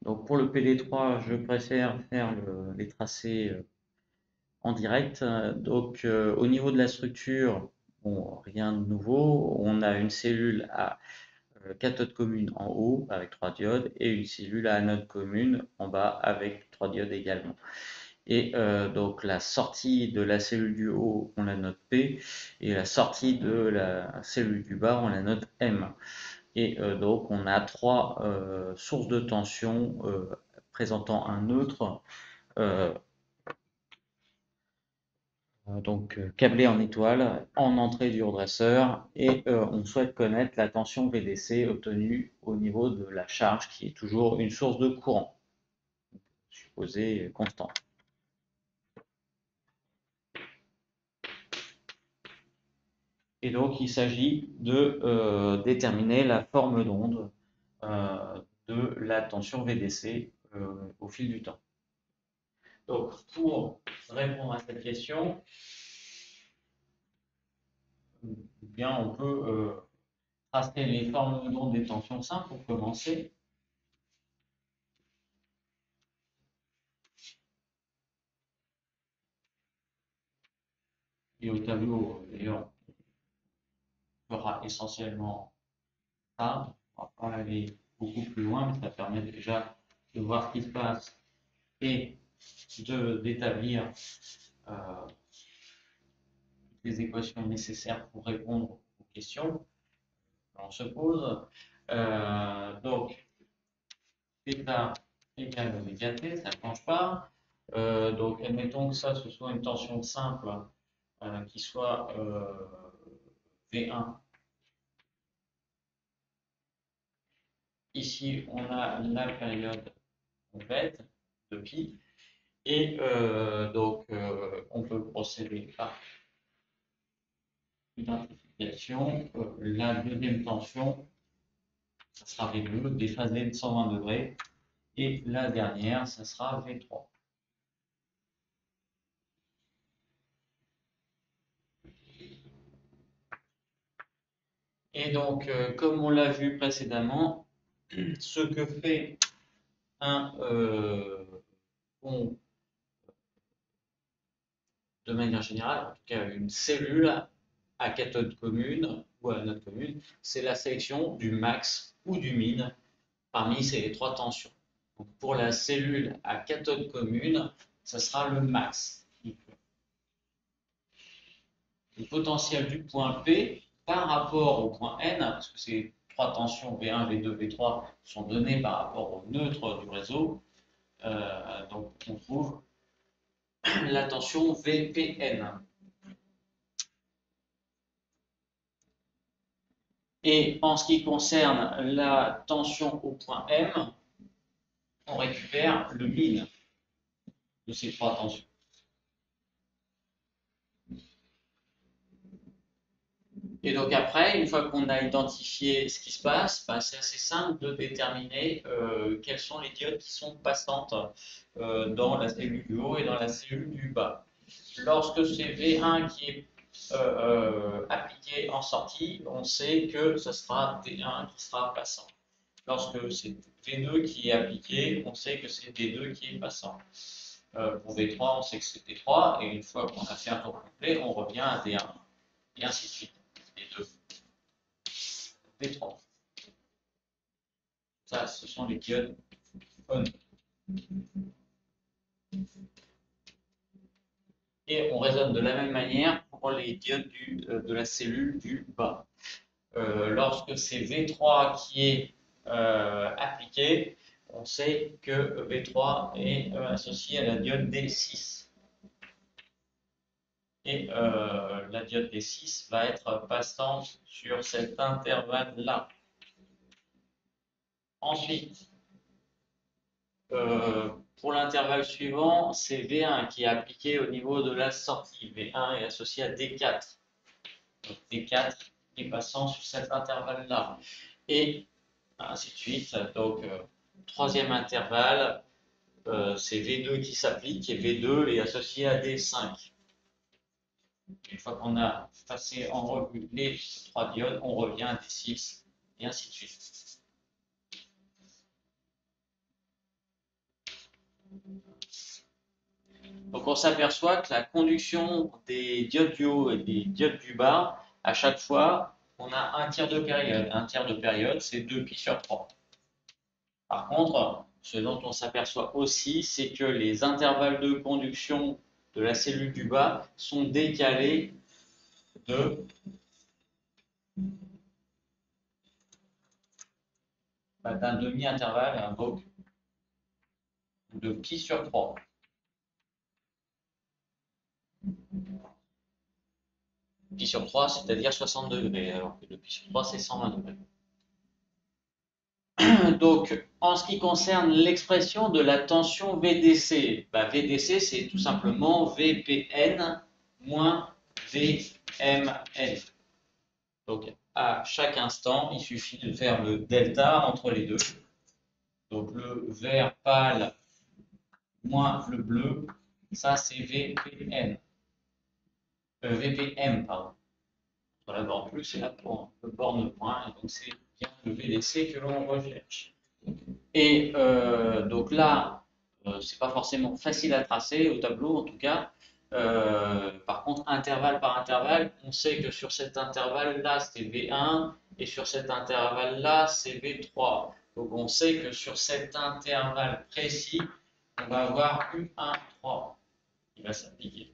Donc pour le PD3, je préfère faire les tracés en direct. Donc au niveau de la structure, bon, rien de nouveau. On a une cellule à cathode commune en haut avec 3 diodes et une cellule à anode commune en bas avec 3 diodes également. Et donc la sortie de la cellule du haut, on la note P, et la sortie de la cellule du bas, on la note M. Et donc on a trois sources de tension présentant un neutre, euh, câblé en étoile en entrée du redresseur, et on souhaite connaître la tension VDC obtenue au niveau de la charge qui est toujours une source de courant supposée constante. Et donc, il s'agit de déterminer la forme d'onde de la tension VDC au fil du temps. Donc, pour répondre à cette question, bien, on peut tracer les formes d'onde des tensions simples pour commencer. Et au tableau, d'ailleurs, on fera essentiellement ça. On ne va pas aller beaucoup plus loin, mais ça permet déjà de voir ce qui se passe et d'établir les équations nécessaires pour répondre aux questions que l'on se pose. Donc, θ égale oméga t, ça ne change pas. Donc, admettons que ça, ce soit une tension simple qui soit V1. Ici, on a la période complète de pi. Et donc, on peut procéder par identification. La deuxième tension, ça sera V2, déphasée de 120 degrés. Et la dernière, ça sera V3. Et donc, comme on l'a vu précédemment, ce que fait un pont de manière générale, en tout cas une cellule à cathode commune ou à anode commune, c'est la sélection du max ou du min parmi ces trois tensions. Donc, pour la cellule à cathode commune, ça sera le max. Le potentiel du point P par rapport au point N, parce que ces trois tensions V1, V2, V3 sont données par rapport au neutre du réseau, donc on trouve la tension VPN. Et en ce qui concerne la tension au point M, on récupère le min de ces trois tensions. Et donc après, une fois qu'on a identifié ce qui se passe, ben c'est assez simple de déterminer quelles sont les diodes qui sont passantes dans la cellule du haut et dans la cellule du bas. Lorsque c'est V1 qui est appliqué en sortie, on sait que ce sera D1 qui sera passant. Lorsque c'est V2 qui est appliqué, on sait que c'est D2 qui est passant. Pour V3, on sait que c'est D3, et une fois qu'on a fait un tour complet, on revient à D1, et ainsi de suite. D2, D3. Ça, ce sont les diodes on. Et on raisonne de la même manière pour les diodes de la cellule du bas. Lorsque c'est V3 qui est appliqué, on sait que V3 est associé à la diode D6. Et la diode D6 va être passante sur cet intervalle-là. Ensuite, pour l'intervalle suivant, c'est V1 qui est appliqué au niveau de la sortie. V1 est associé à D4. Donc D4 est passant sur cet intervalle-là. Et ainsi de suite. Donc, troisième intervalle, c'est V2 qui s'applique et V2 est associé à D5. Une fois qu'on a passé en revue les trois diodes, on revient à D6 et ainsi de suite. Donc on s'aperçoit que la conduction des diodes du haut et des diodes du bas, à chaque fois, on a un tiers de période. Un tiers de période, c'est 2π sur 3. Par contre, ce dont on s'aperçoit aussi, c'est que les intervalles de conduction de la cellule du bas sont décalés d'un demi-intervalle, donc de π sur 3. Pi sur 3, c'est-à-dire 60 degrés, alors que le pi sur 3, c'est 120 degrés. Donc, en ce qui concerne l'expression de la tension VDC, VDC, c'est tout simplement VPN moins VMN. Donc, à chaque instant, il suffit de faire le delta entre les deux. Donc, le vert pâle moins le bleu, ça c'est VPN. VPM, pardon. Sur la borne plus, c'est la borne point, et donc c'est bien le VDC que l'on recherche. Et donc là, c'est pas forcément facile à tracer au tableau en tout cas. Par contre, intervalle par intervalle, on sait que sur cet intervalle-là, c'est V1 et sur cet intervalle-là, c'est V3. Donc on sait que sur cet intervalle précis, on va avoir U1, 3 qui va s'appliquer.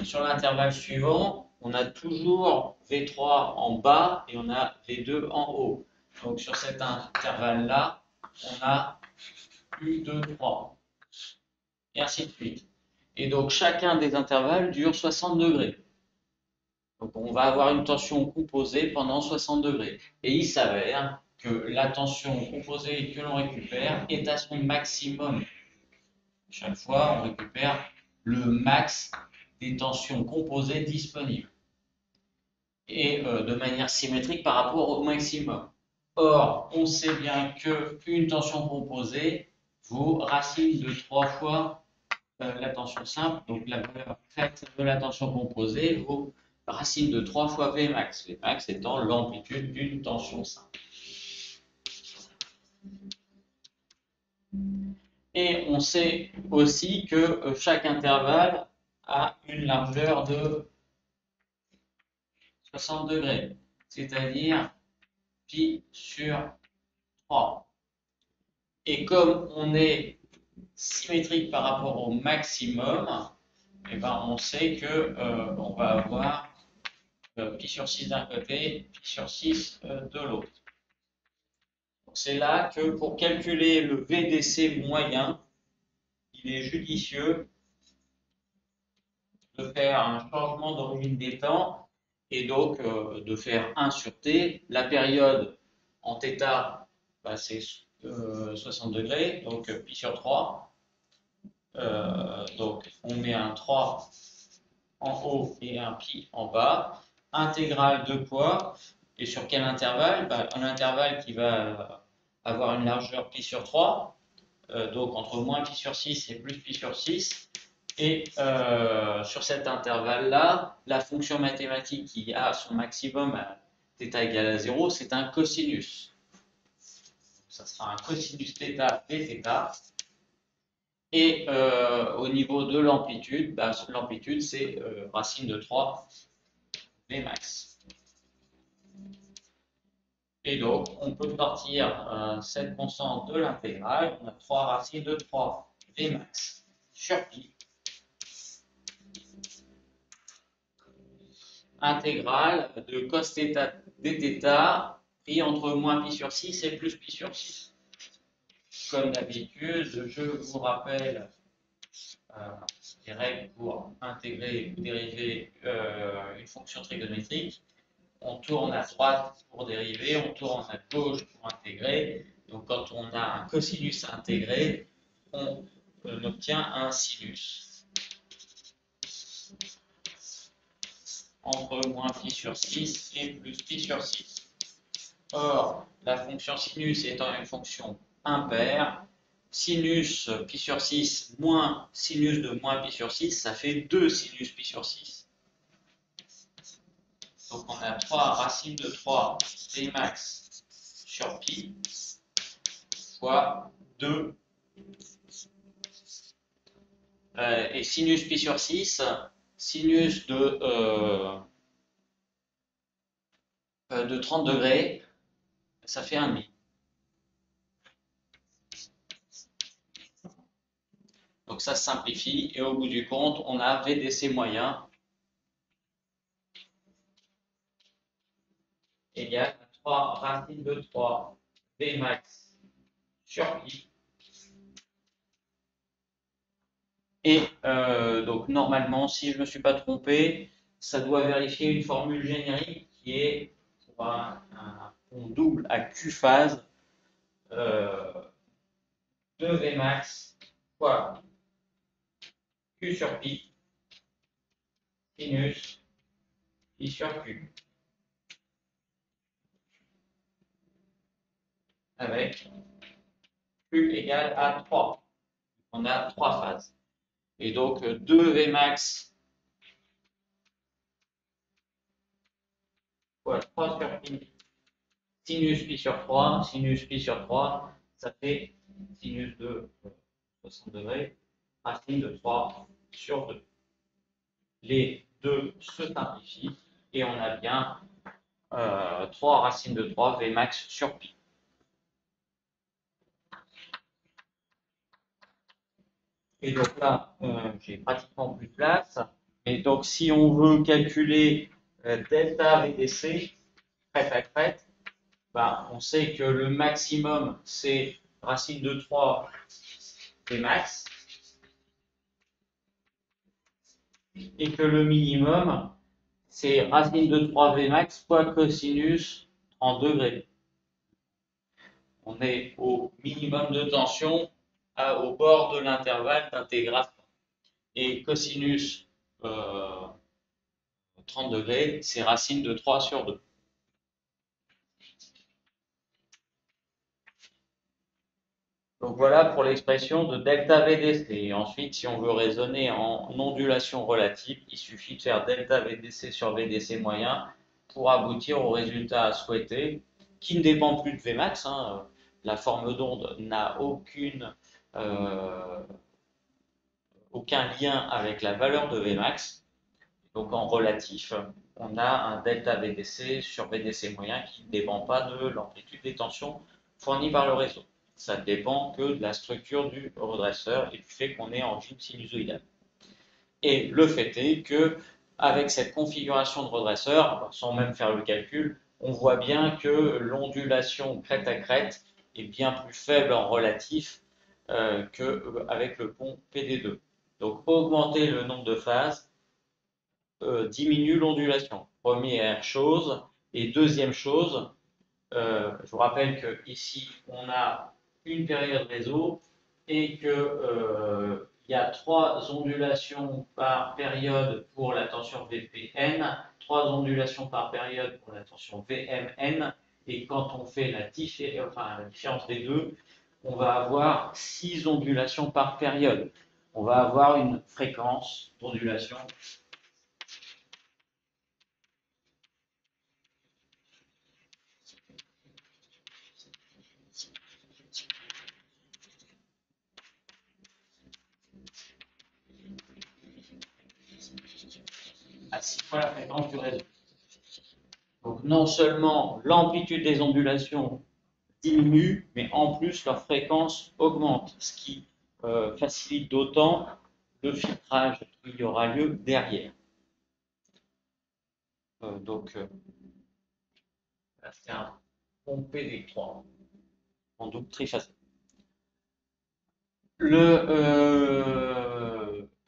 Sur l'intervalle suivant, on a toujours V3 en bas et on a V2 en haut. Donc sur cet intervalle-là, on a U2, 3, et ainsi de suite. Et donc chacun des intervalles dure 60 degrés. Donc on va avoir une tension composée pendant 60 degrés. Et il s'avère que la tension composée que l'on récupère est à son maximum. Chaque fois, on récupère le max des tensions composées disponibles. Et de manière symétrique par rapport au maximum. Or, on sait bien qu'une tension composée vaut racine de 3 fois la tension simple, donc la valeur faite de la tension composée vaut racine de 3 fois Vmax, Vmax étant l'amplitude d'une tension simple. Et on sait aussi que chaque intervalle a une largeur de 60 degrés, c'est-à-dire pi sur 3. Et comme on est symétrique par rapport au maximum, eh ben on sait que on va avoir pi sur 6 d'un côté, pi sur 6 de l'autre. C'est là que pour calculer le VDC moyen, il est judicieux de faire un changement d'origine des temps et donc de faire 1 sur t. La période en θ, c'est 60 degrés, donc pi sur 3. Donc on met un 3 en haut et un pi en bas. Intégrale de quoi? Et sur quel intervalle? Un intervalle qui va avoir une largeur pi sur 3, donc entre moins pi sur 6 et plus pi sur 6. Et sur cet intervalle-là, la fonction mathématique qui a son maximum à θ égale à 0, c'est un cosinus. Ça sera un cosinus θ dθ. Et au niveau de l'amplitude, l'amplitude c'est racine de 3 Vmax. Et donc, on peut sortir cette constante de l'intégrale. On a 3 racines de 3 Vmax sur pi. Intégrale de cos θ dθ pris entre moins pi sur 6 et plus pi sur 6. Comme d'habitude, je vous rappelle les règles pour intégrer ou dériver une fonction trigonométrique. On tourne à droite pour dériver, on tourne à gauche pour intégrer. Donc quand on a un cosinus intégré, on obtient un sinus. Entre moins pi sur 6 et plus pi sur 6. Or, la fonction sinus étant une fonction impaire, sinus pi sur 6 moins sinus de moins pi sur 6, ça fait 2 sinus pi sur 6. Donc on a 3 racines de 3 Vmax sur pi fois 2 Et sinus pi sur 6, sinus de 30 degrés, ça fait 1,5. Donc ça se simplifie et au bout du compte, on a VDC moyen égale à 3 racine de 3 Vmax sur pi. Et donc normalement, si je ne me suis pas trompé, ça doit vérifier une formule générique qui est pour on double à Q phase 2 Vmax fois Q sur pi sinus pi sur Q avec Q égale à 3. On a 3 phases. Et donc 2 Vmax fois 3 sur pi sinus pi sur 3, sinus pi sur 3, ça fait sinus de 60 degrés, racine de 3 sur 2. Les deux se simplifient et on a bien 3 racines de 3 Vmax sur pi. Et donc là, j'ai pratiquement plus de place. Et donc si on veut calculer delta VDC, crête à crête, ben, on sait que le maximum, c'est racine de 3 Vmax, et que le minimum, c'est racine de 3 Vmax fois cosinus en degrés. On est au minimum de tension au bord de l'intervalle d'intégration. Et cosinus 30 degrés, c'est racine de 3 sur 2. Donc voilà pour l'expression de delta VDC. Et ensuite, si on veut raisonner en ondulation relative, il suffit de faire delta VDC sur VDC moyen pour aboutir au résultat souhaité, qui ne dépend plus de Vmax. La forme d'onde n'a aucun lien avec la valeur de Vmax. Donc en relatif, on a un delta VDC sur VDC moyen qui ne dépend pas de l'amplitude des tensions fournies par le réseau. Ça ne dépend que de la structure du redresseur et du fait qu'on est en gym sinusoïdal. Et le fait est que avec cette configuration de redresseur, sans même faire le calcul, on voit bien que l'ondulation crête à crête est bien plus faible en relatif qu'avec le pont PD2. Donc augmenter le nombre de phases diminue l'ondulation. Première chose. Et deuxième chose, je vous rappelle qu'ici, on a une période réseau et qu'il y a 3 ondulations par période pour la tension VPN, 3 ondulations par période pour la tension VMN. Et quand on fait la différence des deux, on va avoir 6 ondulations par période. On va avoir une fréquence d'ondulation à 6 fois la fréquence du réseau. Donc non seulement l'amplitude des ondulations diminue, mais en plus leur fréquence augmente, ce qui facilite d'autant le filtrage qui aura lieu derrière. Donc c'est un pont PD3 en double triphasé.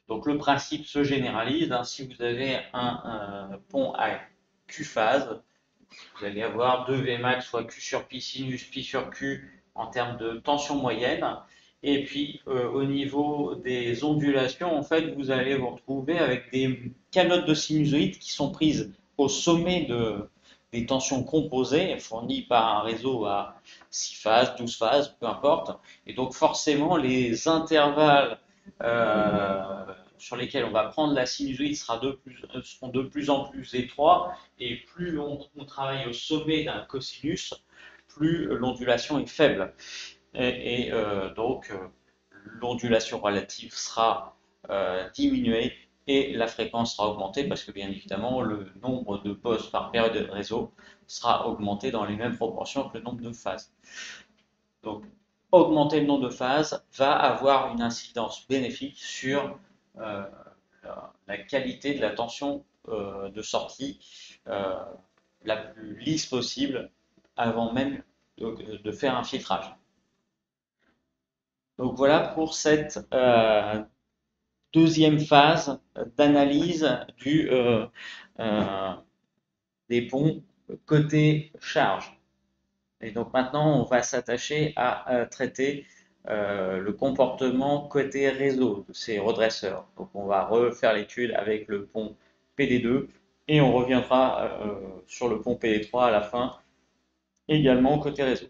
Donc le principe se généralise. Si vous avez un pont à Q phase, vous allez avoir 2 Vmax fois Q sur pi sinus pi sur Q en termes de tension moyenne. Et puis au niveau des ondulations, en fait, vous allez vous retrouver avec des calottes de sinusoïdes qui sont prises au sommet des tensions composées fournies par un réseau à 6 phases, 12 phases, peu importe. Et donc forcément, les intervalles sur lesquels on va prendre la sinusoïde seront de plus en plus étroits, et plus on travaille au sommet d'un cosinus, plus l'ondulation est faible. Donc l'ondulation relative sera diminuer et la fréquence sera augmentée parce que bien évidemment le nombre de bosses par période de réseau sera augmenté dans les mêmes proportions que le nombre de phases. Donc augmenter le nombre de phases va avoir une incidence bénéfique sur la qualité de la tension de sortie la plus lisse possible avant même de faire un filtrage. Donc voilà pour cette deuxième phase d'analyse euh, des ponts côté charge. Et donc maintenant, on va s'attacher à traiter le comportement côté réseau de ces redresseurs. Donc on va refaire l'étude avec le pont PD2 et on reviendra sur le pont PD3 à la fin, également côté réseau.